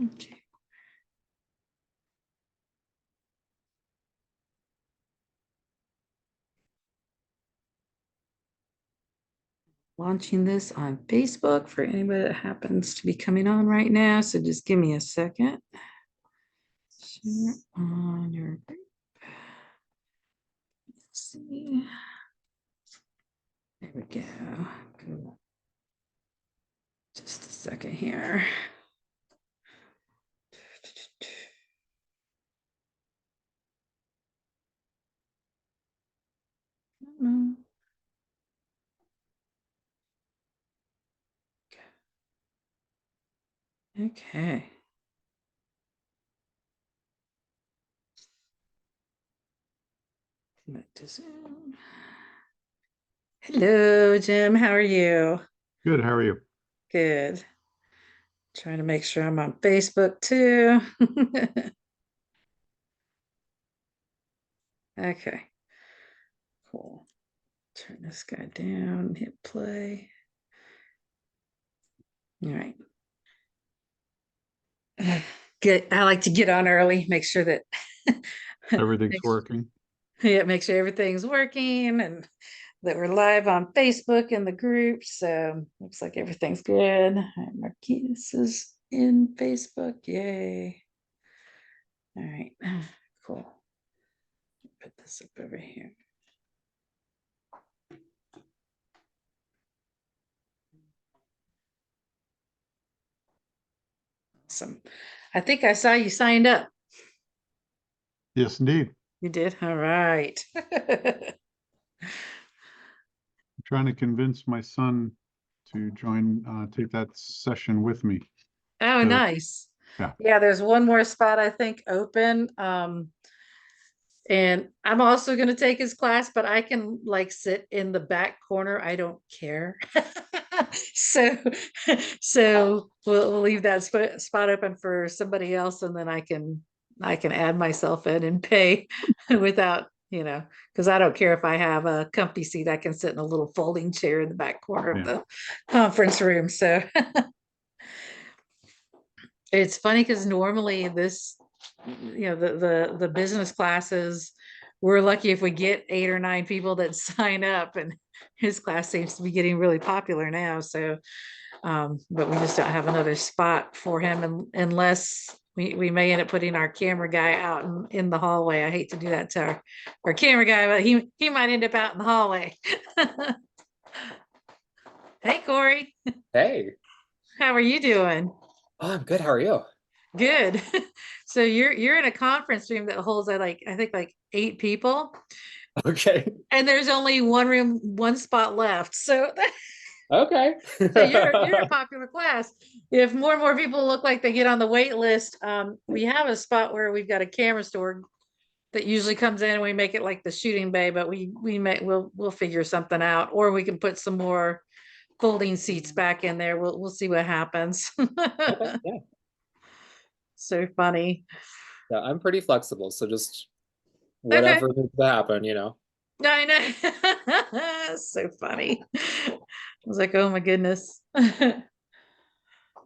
Okay. Launching this on Facebook for anybody that happens to be coming on right now. So just give me a second. Share on your group. Let's see. There we go. Cool. Just a second here. Okay. Back to Zoom. Hello, Jim. How are you? Good. How are you? Good. Trying to make sure I'm on Facebook too. Okay. Cool. Turn this guy down, hit play. All right. Get I like to get on early, make sure that Everything's working. yeah, make sure everything's working and that we're live on Facebook in the group. So looks like everything's good. All right, Marquise is in Facebook. Yay. All right, cool. Put this up over here. Awesome. I think I saw you signed up. Yes, indeed. You did? All right. I'm trying to convince my son to join, take that session with me. Oh, So, nice. yeah. Yeah, there's one more spot I think open. And I'm also going to take his class, but I can like sit in the back corner. I don't care. so, so we'll leave that spot open for somebody else, and then I can add myself in and pay without, because I don't care if I have a comfy seat. I can sit in a little folding chair in the back corner of Yeah. the conference room. So it's funny because normally this, the business classes, we're lucky if we get 8 or 9 people that sign up, and his class seems to be getting really popular now. So, but we just don't have another spot for him, unless we may end up putting our camera guy out in the hallway. I hate to do that to our camera guy, but he might end up out in the hallway. Hey, Cory, Hey. how are you doing? Oh, I'm good. How are you? Good. So you're in a conference room that holds I think like 8 people, Okay. and there's only one spot left. So Okay. so you're a popular class. If more and more people look like they get on the wait list, we have a spot where we've got a camera store that usually comes in, and we make it like the shooting bay, but we'll figure something out, or we can put some more folding seats back in there. We'll see what happens. Okay. Yeah. So funny. Yeah, I'm pretty flexible, so just Okay. whatever needs to happen. I know. So funny. I was like, oh my goodness. Yeah,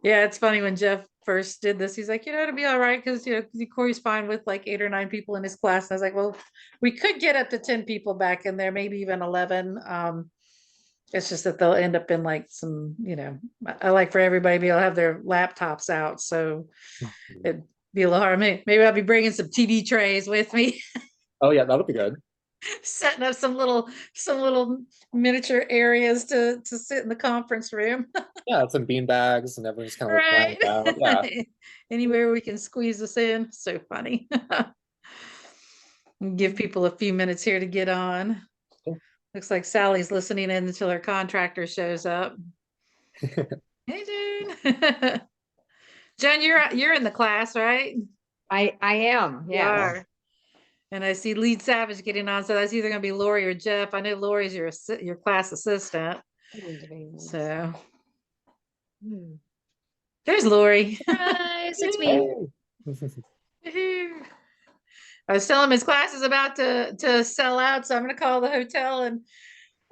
it's funny when Jeff first did this. He's like, it'll be all right because Corey's fine with like 8 or 9 people in his class. And I was like, well, we could get up to 10 people back in there, maybe even 11. It's just that they'll end up in like some, I like for everybody to be able to have their laptops out. So it'd be a little hard. Maybe I'll be bringing some TV trays with me. Oh yeah, that'll be good. Setting up some little miniature areas to sit in the conference room. Yeah, some bean bags and everyone's kind of like lying Right. about. Yeah. Anywhere we can squeeze us in. So funny. Give people a few minutes here to get on. Looks like Sally's listening in until her contractor shows up. Hey, June. Jen, you're in the class, right? I am, You yes. are. And I see Lead Savage getting on, so that's either going to be Lori or Jeff. I know Lori's your class assistant. So there's Lori. Surprise, it's me. I was telling him his class is about to sell out, so I'm going to call the hotel and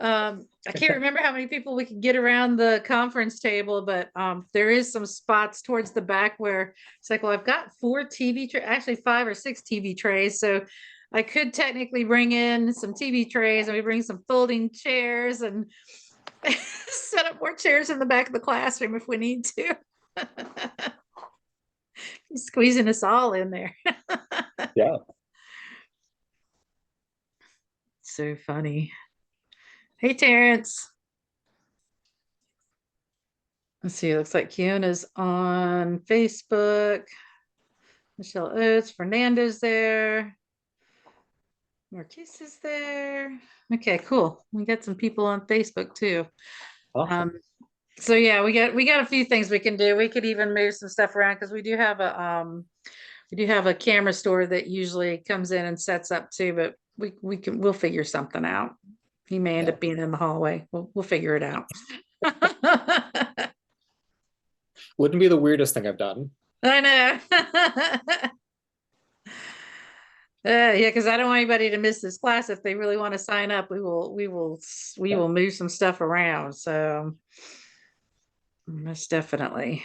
I can't remember how many people we could get around the conference table, but there is some spots towards the back where it's like, well, I've got 4 TV actually 5 or 6 TV trays, so I could technically bring in some TV trays and we bring some folding chairs and set up more chairs in the back of the classroom if we need to. Squeezing us all in there. Yeah. So funny. Hey, Terrence. Let's see. It looks like Kiona's on Facebook. Michelle Oates, Fernando's there. Marquise is there. Okay, cool. We got some people on Facebook too. Awesome. So yeah, we got a few things we can do. We could even move some stuff around because we do have a camera store that usually comes in and sets up too, but we'll figure something out. He may end up being in the hallway. We'll figure it out. Wouldn't be the weirdest thing I've done. I know. Yeah, because I don't want anybody to miss this class. If they really want to sign up, we will move some stuff around. So most definitely.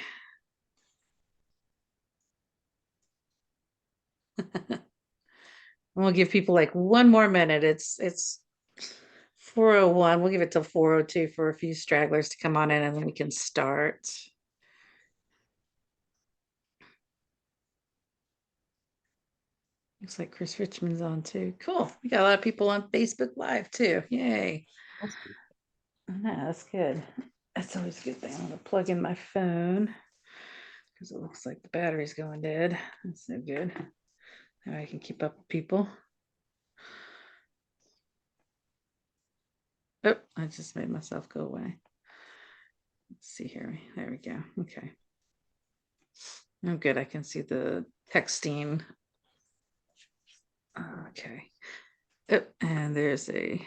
We'll give people like one more minute. It's 4:01. We'll give it till 4:02 for a few stragglers to come on in, and then we can start. Looks like Chris Richmond's on too. Cool. We got a lot of people on Facebook Live too. Yay. That's good. That's always a good thing. I'm gonna plug in my phone because it looks like the battery's going dead. That's no good. Now I can keep up with people. Oh, I just made myself go away. Let's see here. There we go. Okay. Oh, good. I can see the texting. Okay. Oh, and there's let's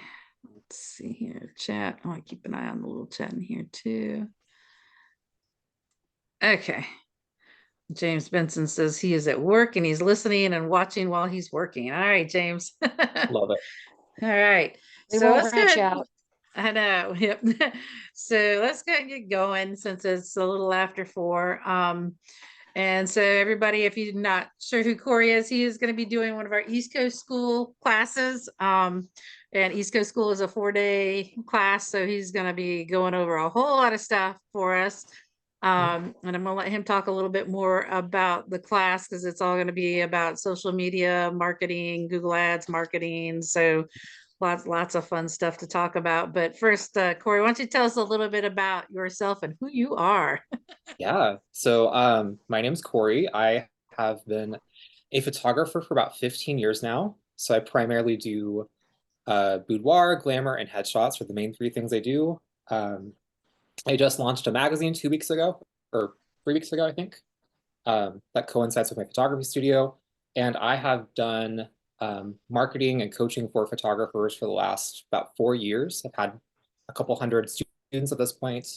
see here, chat. I want to keep an eye on the little chat in here too. Okay. James Benson says he is at work and he's listening and watching while he's working. All right, James. Love it. All right. We So won't let's branch go ahead. out. I know. Yep. So let's go and get going since it's a little after 4. And so everybody, if you're not sure who Cory is, he is going to be doing one of our East Coast School classes. And East Coast School is a 4-day class. So he's going to be going over a whole lot of stuff for us. And I'm going to let him talk a little bit more about the class because it's all going to be about social media marketing, Google Ads marketing. So lots of fun stuff to talk about. But first, Cory, why don't you tell us a little bit about yourself and who you are? Yeah. So my name's Cory. I have been a photographer for about 15 years now. So I primarily do boudoir, glamour, and headshots are the main 3 things I do. I just launched a magazine 2 weeks ago, or 3 weeks ago, I think. That coincides with my photography studio. And I have done marketing and coaching for photographers for the last about 4 years. I've had a couple hundred students at this point.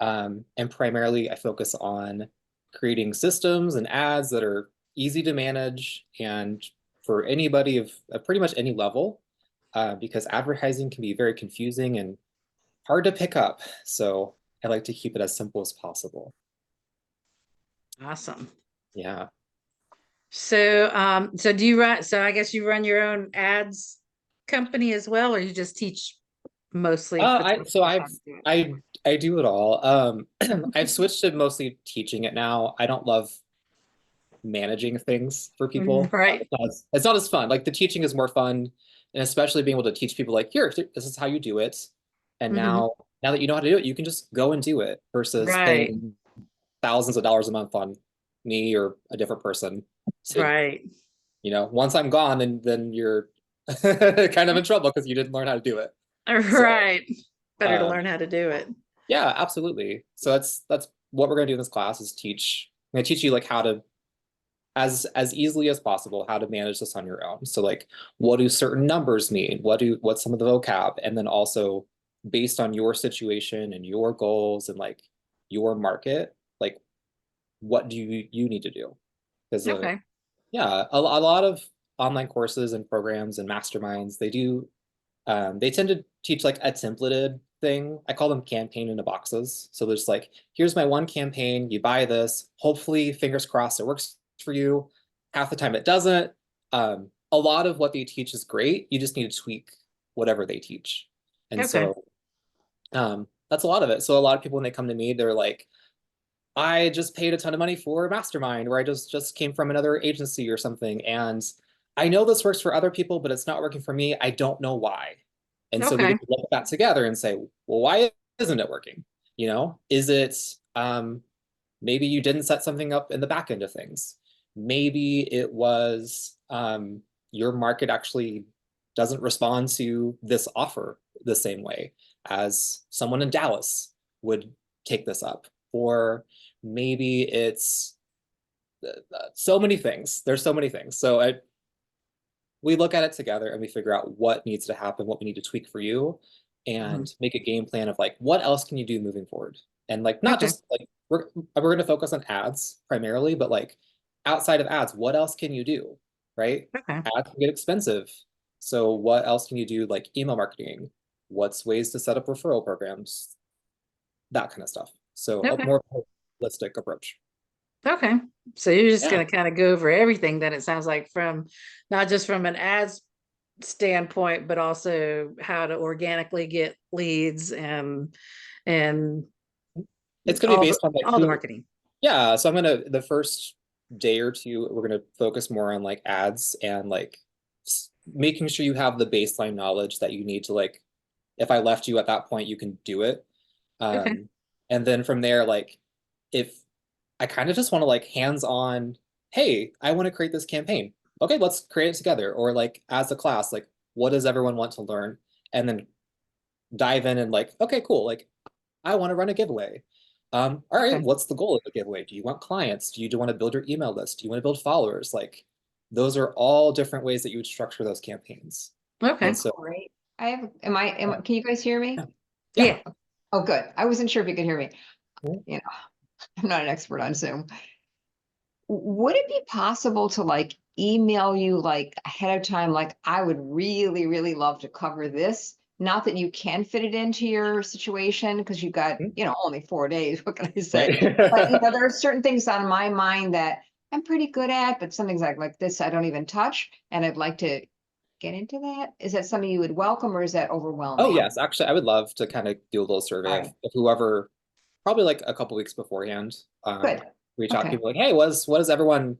And primarily I focus on creating systems and ads that are easy to manage and for anybody of pretty much any level, because advertising can be very confusing and hard to pick up. So I like to keep it as simple as possible. Awesome. Yeah. So, so do you run, so I guess you run your own ads company as well, or you just teach mostly? I do it all. I've switched to mostly teaching it now. I don't love managing things for people. Right. It's not as fun. Like the teaching is more fun, and especially being able to teach people like, here, this is how you do it. And now that you know how to do it, you can just go and do it versus paying thousands of dollars a month on me or a different person. So, right. you know, once I'm gone, then you're kind of in trouble because you didn't learn how to do it. Right. So, better to learn how to do it. Yeah, absolutely. So that's what we're gonna do in this class is teach. I'm gonna teach you like how to, as easily as possible, how to manage this on your own. So like, what do certain numbers mean? What's some of the vocab? And then also based on your situation and your goals and like your market, like what do you need to do? Because yeah, a lot of online courses and programs and masterminds, they do They tend to teach like a templated thing. I call them campaign in a boxes. So there's like, here's my one campaign, you buy this, hopefully, fingers crossed, it works for you. Half the time it doesn't. A lot of what they teach is great. You just need to tweak whatever they teach. And Okay. so that's a lot of it. So a lot of people, when they come to me, they're like, I just paid a ton of money for a mastermind, or I just came from another agency or something. And I know this works for other people, but it's not working for me. I don't know why. And so we Okay. get to look at that together and say, well, why isn't it working? You know, is it maybe you didn't set something up in the back end of things? Maybe it was your market actually doesn't respond to this offer the same way as someone in Dallas would take this up. Or maybe it's so many things. There's so many things. So we look at it together and we figure out what needs to happen, what we need to tweak for you, and make a game plan of like, what else can you do moving forward? And like, not Okay. just like, we're going to focus on ads primarily, but like outside of ads, what else can you do? Right? Okay. Ads can get expensive. So what else can you do? Like email marketing, what's ways to set up referral programs, that kind of stuff. So a Okay. more holistic approach. Okay. So you're just Yeah. going to kind of go over everything then, it sounds like, from not just from an ads standpoint, but also how to organically get leads and It's going to be based on like all the marketing. Yeah, so the first day or two, we're gonna focus more on like ads and like making sure you have the baseline knowledge that you need to like, if I left you at that point, you can do it. Okay. And then from there, like, if I kind of just want to like hands-on, hey, I want to create this campaign. Okay, let's create it together. Or like as a class, like, what does everyone want to learn? And then dive in and like, okay, cool. Like, I want to run a giveaway. All right, Okay. what's the goal of the giveaway? Do you want clients? Do you want to build your email list? Do you want to build followers? Like, those are all different ways that you would structure those campaigns. Okay. And so, Great. Can you guys hear me? Yeah. Oh, good. I wasn't sure if you could hear me. Cool. You know, I'm not an expert on Zoom. Would it be possible to like email you like ahead of time? Like, I would really, really love to cover this. Not that you can fit it into your situation because you've got, only 4 days. What can I say? But right. there are certain things on my mind that I'm pretty good at, but some things like this I don't even touch, and I'd like to get into that. Is that something you would welcome, or is that overwhelming? Oh, yes. Actually, I would love to kind of do a little survey All of right. whoever, probably like a couple weeks beforehand, Good. reach out to Okay. people like, hey, what does everyone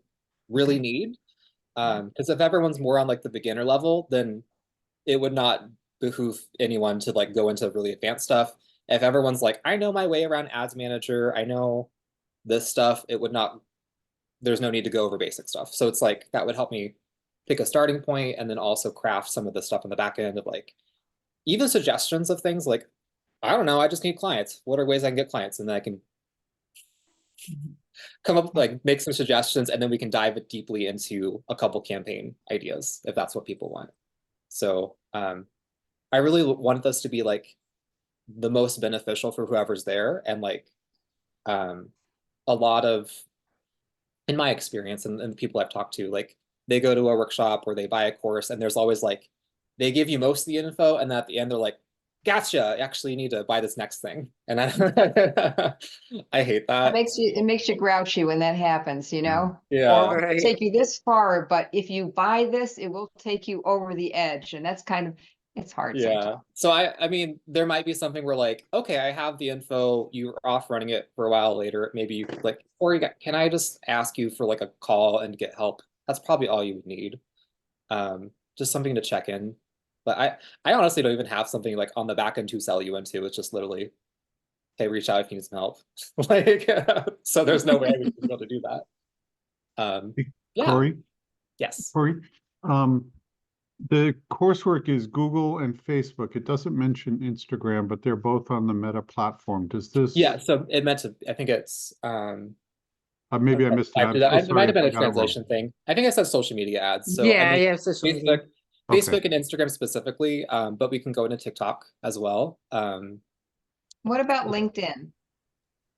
really need? Because if everyone's more on like the beginner level, then it would not behoove anyone to like go into really advanced stuff. If everyone's like, I know my way around ads manager, I know this stuff, it would not, there's no need to go over basic stuff. So it's like, that would help me pick a starting point and then also craft some of the stuff in the back end of like, even suggestions of things like, I don't know, I just need clients. What are ways I can get clients? And then I can come up, like make some suggestions, and then we can dive deeply into a couple campaign ideas if that's what people want. So I really wanted this to be like the most beneficial for whoever's there. And like a lot of, in my experience and the people I've talked to, like they go to a workshop or they buy a course and there's always like, they give you most of the info and at the end they're like, gotcha, actually you need to buy this next thing. And I, I hate that. It makes you grouchy when that happens, Yeah. Or Right. take you this far, but if you buy this, it will take you over the edge. And that's it's hard Yeah. sometimes. So I mean, there might be something where like, okay, I have the info, you're off running it for a while later. Maybe you like, Cory, can I just ask you for like a call and get help? That's probably all you would need. Just something to check in. But I honestly don't even have something like on the back end to sell you into. It's just literally, hey, reach out if you need some help. Like, so there's no way I would be able to do that. Yeah. Cory, Yes. the coursework is Google and Facebook. It doesn't mention Instagram, but they're both on the Meta platform. Does this? Yeah. So it meant to, I think it's, maybe I missed it. I'm so it might sorry. have been I a got it wrong. translation thing. I think I said social media ads. So I Yeah, mean, yeah, social media. Facebook and Instagram specifically, but we can go into TikTok as well. What about LinkedIn?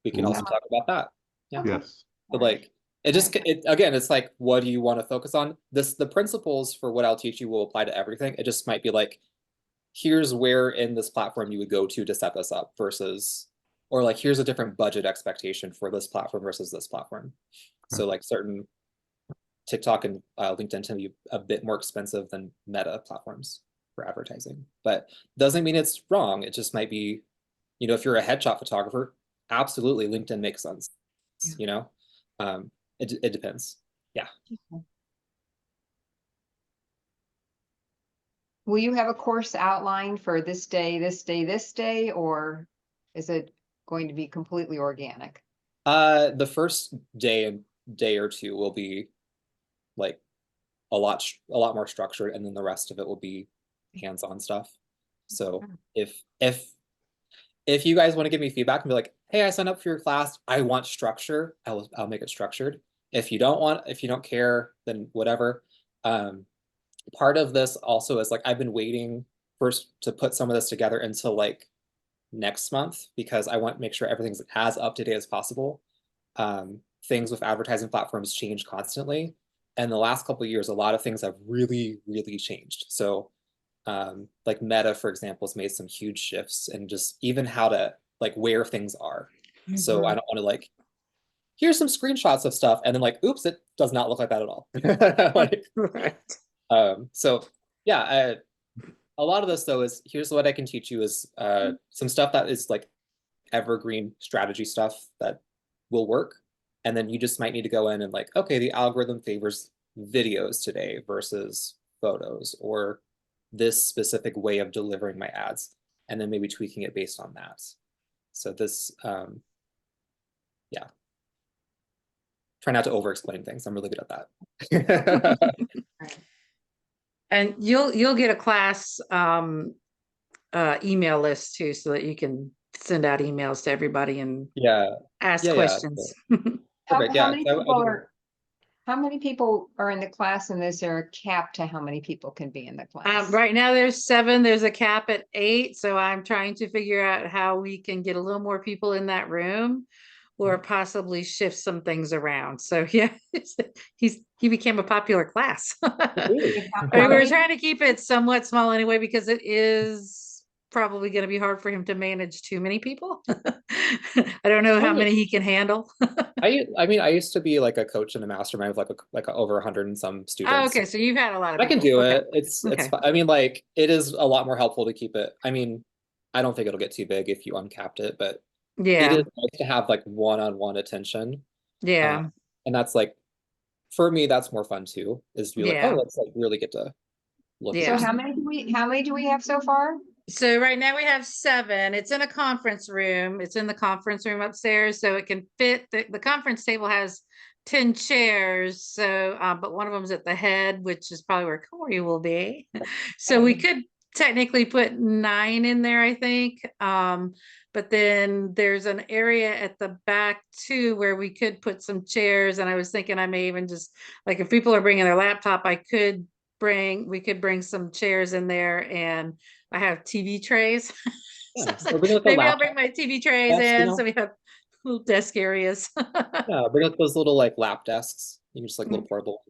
We can also talk about that. Yeah. Yes. But like, again, it's like, what do you want to focus on? The principles for what I'll teach you will apply to everything. It just might be like, here's where in this platform you would go to set this up versus, or like, here's a different budget expectation for this platform versus this platform. So like certain TikTok and LinkedIn tend to be a bit more expensive than Meta platforms for advertising, but doesn't mean it's wrong. It just might be, you know, if you're a headshot photographer, absolutely LinkedIn makes sense, you know? It depends. Yeah. Will you have a course outline for this day, this day, this day, or is it going to be completely organic? The first day or two will be like a lot more structured, and then the rest of it will be hands-on stuff. So if you guys want to give me feedback and be like, hey, I signed up for your class, I want structure, I'll make it structured. If you don't care, then whatever. Part of this also is like, I've been waiting first to put some of this together until like next month, because I want to make sure everything's as up to date as possible. Things with advertising platforms change constantly. And the last couple of years, a lot of things have really, really changed. So like Meta, for example, has made some huge shifts and just even how to like where things are. So I don't want to like, here's some screenshots of stuff and then like, oops, it does not look like that at all. Like, Right. so yeah, a lot of this though is, here's what I can teach you is some stuff that is like evergreen strategy stuff that will work. And then you just might need to go in and like, okay, the algorithm favors videos today versus photos, or this specific way of delivering my ads, and then maybe tweaking it based on that. So this, yeah. Try not to over-explain things. I'm really good at that. And you'll get a class email list too, so that you can send out emails to everybody and Yeah. ask Yeah, questions. Perfect. Yeah. How many people are in the class, and is there a cap to how many people can be in the class? Right now there's 7, there's a cap at 8. So I'm trying to figure out how we can get a little more people in that room or possibly shift some things around. So yeah, he became a popular class. I mean, we're trying to keep it somewhat small anyway, because it is probably going to be hard for him to manage too many people. I don't know how many he can handle. I mean, I used to be like a coach in a mastermind with like over 100 and some students. Oh, okay, so you've had a lot of I can people. do Okay. it. It's I mean, like, it is a lot more helpful to keep it. I mean, I don't think it'll get too big if you uncapped it, but it Yeah, is nice to have like one-on-one attention. yeah, And that's like, for me, that's more fun too, is to be like, oh, yeah, let's like really get to look at yeah. So this. how many do we have so far? So right now we have 7. It's in a conference room. It's in the conference room upstairs, so it can fit. The conference table has 10 chairs. So, but one of them is at the head, which is probably where Cory will be. So we could technically put 9 in there, I think. But then there's an area at the back too where we could put some chairs. And I was thinking I may even just, like, if people are bringing their laptop, we could bring some chairs in there, and I have TV trays. So Yeah. I was Or like, bring like a maybe I'll laptop bring my TV trays desk, you in, so know? we have little desk areas. Yeah, bring like those little like lap desks. You can just like little portable.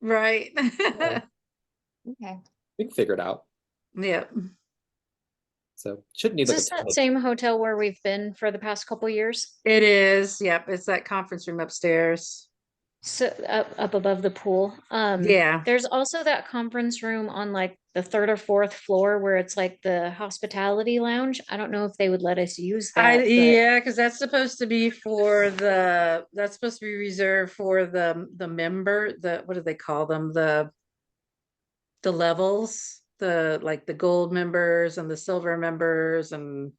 Right. Okay. We can figure it out. Yeah. So shouldn't need Is like a this ton that of. same hotel where we've been for the past couple years? It is. Yep. It's that conference room upstairs. So up above the pool. Yeah. There's also that conference room on like the 3rd or 4th floor where it's like the hospitality lounge. I don't know if they would let us use that, but Yeah, because that's supposed to be that's supposed to be reserved for the member, what do they call them? The levels, like the gold members and the silver members. And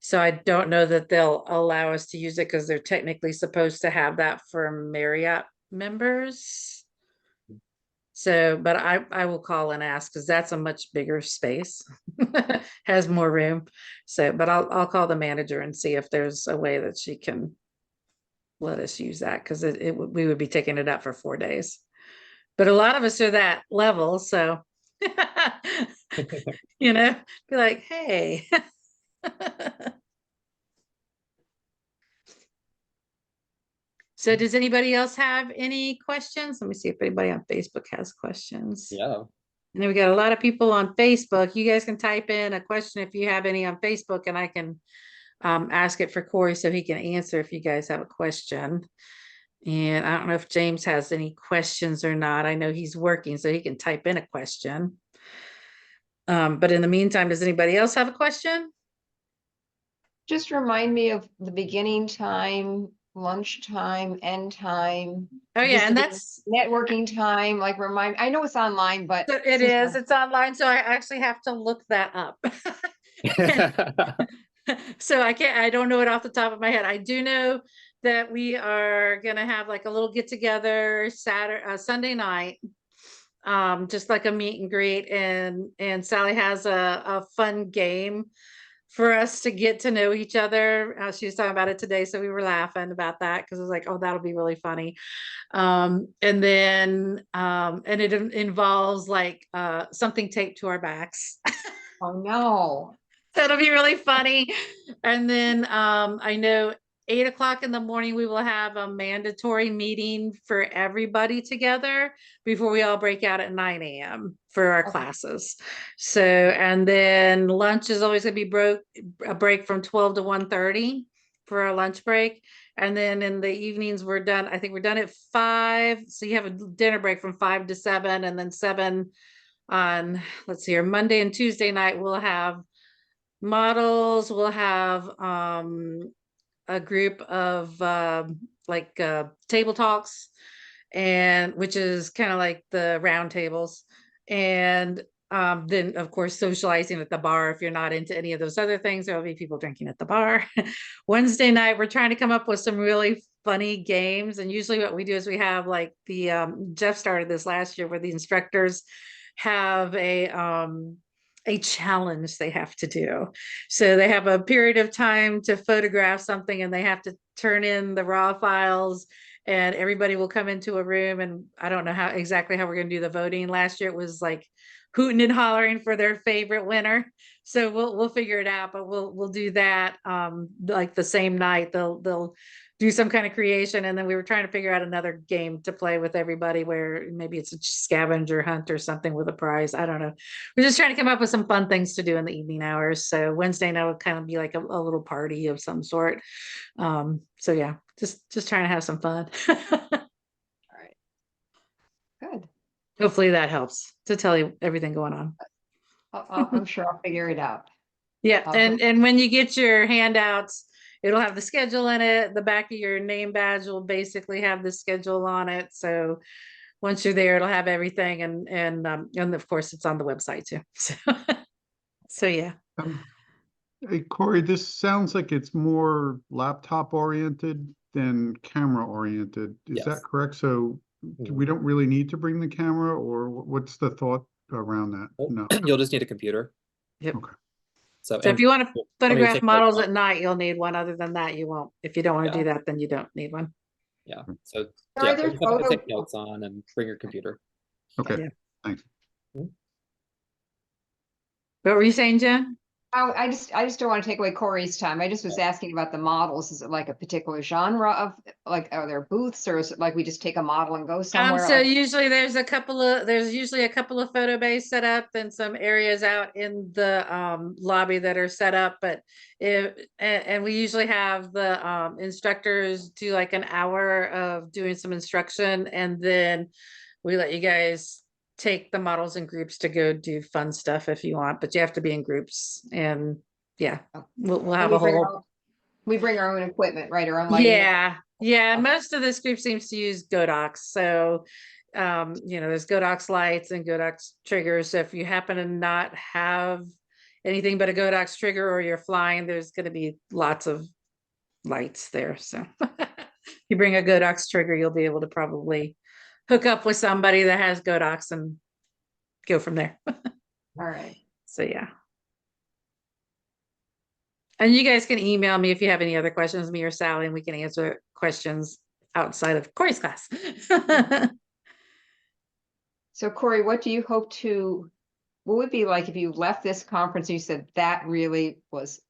so I don't know that they'll allow us to use it, because they're technically supposed to have that for Marriott members. So, but I will call and ask, because that's a much bigger space, has more room. So, but I'll call the manager and see if there's a way that she can let us use that, because we would be taking it up for 4 days. But a lot of us are that level, so be like, hey. So does anybody else have any questions? Let me see if anybody on Facebook has questions. Yeah. And then we got a lot of people on Facebook. You guys can type in a question if you have any on Facebook, and I can ask it for Cory so he can answer if you guys have a question. And I don't know if James has any questions or not. I know he's working, so he can type in a question. But in the meantime, does anybody else have a question? Just remind me of the beginning time, lunchtime, end time. Oh yeah, and visiting, that's networking time, like I know it's online, but. so it is. It's online, so I actually have to look that up. So I don't know it off the top of my head. I do know that we are gonna have like a little get together Sunday night, just like a meet and greet, and Sally has a fun game for us to get to know each other. She was talking about it today, so we were laughing about that because I was like, oh, that'll be really funny. And then and it involves like something taped to our backs. Oh, no. That'll be really funny. And then I know 8 o'clock in the morning, we will have a mandatory meeting for everybody together before we all break out at 9 a.m. for our Okay. classes. So, and then lunch is always going to be a break from 12 to 1:30 for our lunch break. And then in the evenings, we're done. I think we're done at 5. So you have a dinner break from 5 to 7, and then 7 on, let's see here, Monday and Tuesday night, we'll have models. We'll have a group of table talks, and which is kind of like the round tables. And then of course socializing at the bar. If you're not into any of those other things, there'll be people drinking at the bar. Wednesday night, we're trying to come up with some really funny games. And usually what we do is we have like the Jeff started this last year, where the instructors have a challenge they have to do. So they have a period of time to photograph something, and they have to turn in the raw files, and everybody will come into a room. And I don't know exactly how we're going to do the voting. Last year it was like hooting and hollering for their favorite winner. So we'll figure it out, but we'll do that like the same night. They'll do some kind of creation, and then we were trying to figure out another game to play with everybody, where maybe it's a scavenger hunt or something with a prize. I don't know. We're just trying to come up with some fun things to do in the evening hours. So Wednesday night will kind of be like a little party of some sort. So yeah, just trying to have some fun. All right. Good. Hopefully that helps to tell you everything going on. I'm sure I'll figure it out. Yeah, Okay. and when you get your handouts, it'll have the schedule in it. The back of your name badge will basically have the schedule on it. So once you're there, it'll have everything, and of course it's on the website too. So yeah. Hey, Cory, this sounds like it's more laptop oriented than camera oriented. Is that Yes. correct? So we don't really need to bring the camera, or what's the thought around that? Oh, No. You'll just need a computer. Yep. Okay. So and if you want to somebody photograph take models notes at night, you'll need one. Other than that, you won't. If you don't want to do that, then you don't need one. Yeah. So Are yeah, there bring something to photo- take notes on, and bring your computer. Okay, Yeah. thanks. What were you saying, Jen? I just don't want to take away Cory's time. I just was asking about the models. Is it like a particular genre of, like, are there booths, or is it like we just take a model and go somewhere? So Like, usually there's usually a couple of photo bays set up, and some areas out in the lobby that are set up. But and we usually have the instructors do like an hour of doing some instruction, and then we let you guys take the models in groups to go do fun stuff if you want, but you have to be in groups. And yeah, we'll have we a bring whole we bring our own equipment, right? Our own lighting. yeah, and most of this group seems to use Godox. So there's Godox lights and Godox triggers. So if you happen to not have anything but a Godox trigger, or you're flying, there's going to be lots of lights there. So you bring a Godox trigger, you'll be able to probably hook up with somebody that has Godox and go from there. All right. So yeah. And you guys can email me if you have any other questions, me or Sally, and we can answer questions outside of Cory's class. So Cory, what would it be like if you left this conference and you said that really was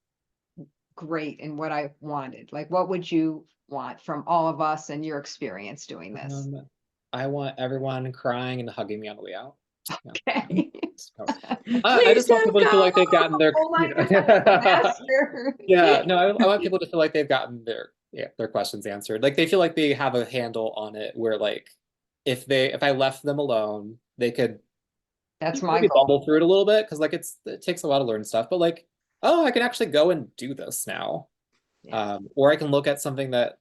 great and what I wanted? Like, what would you want from all of us and your experience doing this? I want everyone crying and hugging me on the way out. Okay. So, I just want Please people to feel like they've gotten their. Oh my you know- God, master. Yeah, no, I want people to feel like they've gotten their questions answered. Like they feel like they have a handle on it where like if I left them alone, they could That's my maybe goal. bumble through it a little bit because like it takes a while to learn stuff, but like, oh, I can actually go and do this now. Yeah. Or I can look at something that,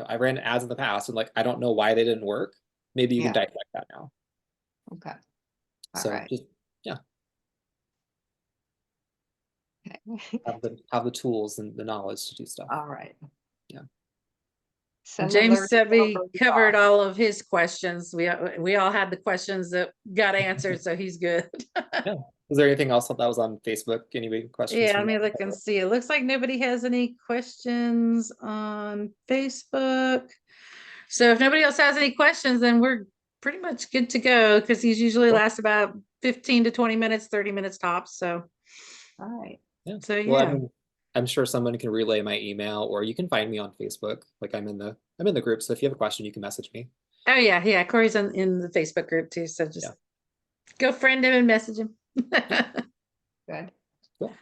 I ran ads in the past and like I don't know why they didn't work. Maybe you can Yeah. dissect that now. Okay. All So right. just Okay. have the tools and the knowledge to do stuff. All right. Yeah. Send the James alert said we over. covered all of his questions. We all had the questions that got answered, so he's good. Yeah. Was there anything else that was on Facebook? Any questions? Yeah, from let me that? look and see. It looks like nobody has any questions on Facebook. So if nobody else has any questions, then we're pretty much good to go because these usually Cool. last about 15 to 20 minutes, 30 minutes tops. So, All right. Yeah. so Well, I yeah. mean, I'm sure someone can relay my email, or you can find me on Facebook. Like I'm in the group, so if you have a question, you can message me. Oh yeah, yeah. Cory's in the Facebook group too. So just Yeah. go friend him and message him. Good. Cool.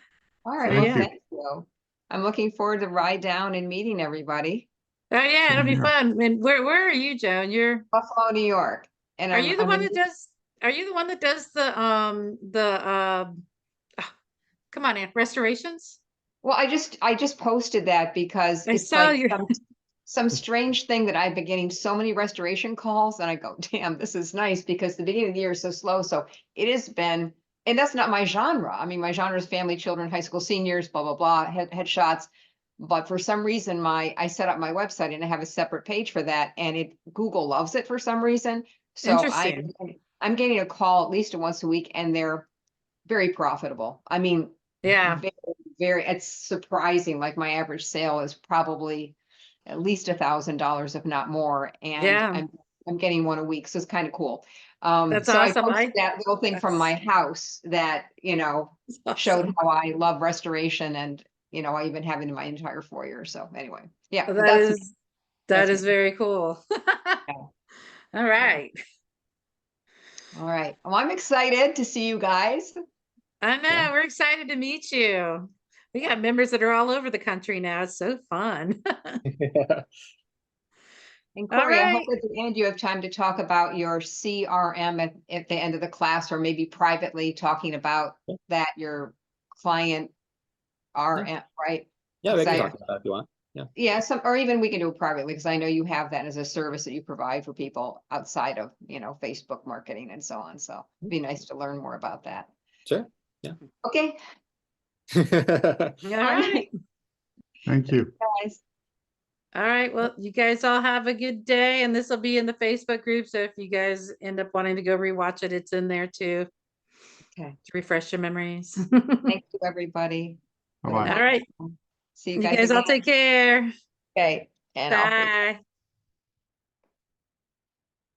All right. So, Well, yeah. thank you. I'm looking forward to ride down and meeting everybody. Oh yeah, it'll be Yeah. fun. And where are you, Joan? Buffalo, New York. And Are you the I'm one in- that does? Are you the one that does come on, Aunt, restorations? well, I just posted that because I it's saw like your. some strange thing that I've been getting so many restoration calls, and I go, damn, this is nice because the beginning of the year is so slow. So it has been, and that's not my genre. I mean, my genre is family, children, high school seniors, blah, blah, blah, headshots. But for some reason, I set up my website and I have a separate page for that, and Google loves it for some reason. So Interesting. I'm getting a call at least once a week, and they're very profitable. I mean, Yeah. very, very, it's surprising. Like my average sale is probably at least $1,000, if not more. And Yeah. I'm getting one a week. So it's kind of cool. That's So I awesome. posted that little thing from my house that, showed awesome. how I love restoration, and, I even have it in my entire foyer. So anyway, yeah, That that's is that's me. very cool. All right. All right. Well, I'm excited to see you guys. I know. Yeah. We're excited to meet you. We got members that are all over the country now. It's so fun. And All Cory, I hope right. at the end you have time to talk about your CRM at the end of the class, or maybe privately talking about that your client RM, right? Yeah, we can Because talk about that if you want. yeah, or even we can do it privately, because I know you have that as a service that you provide for people outside of, Facebook marketing and so on. So it'd be nice to learn more about that. Sure. Yeah. Okay, All right. Thank you. guys. All right. Well, you guys all have a good day. And this will be in the Facebook group. So if you guys end up wanting to go rewatch it, it's in there too. Okay. To refresh your memories. Thank you, everybody. Bye-bye. All right. See You guys all again. take care. Okay. And I'll. Bye.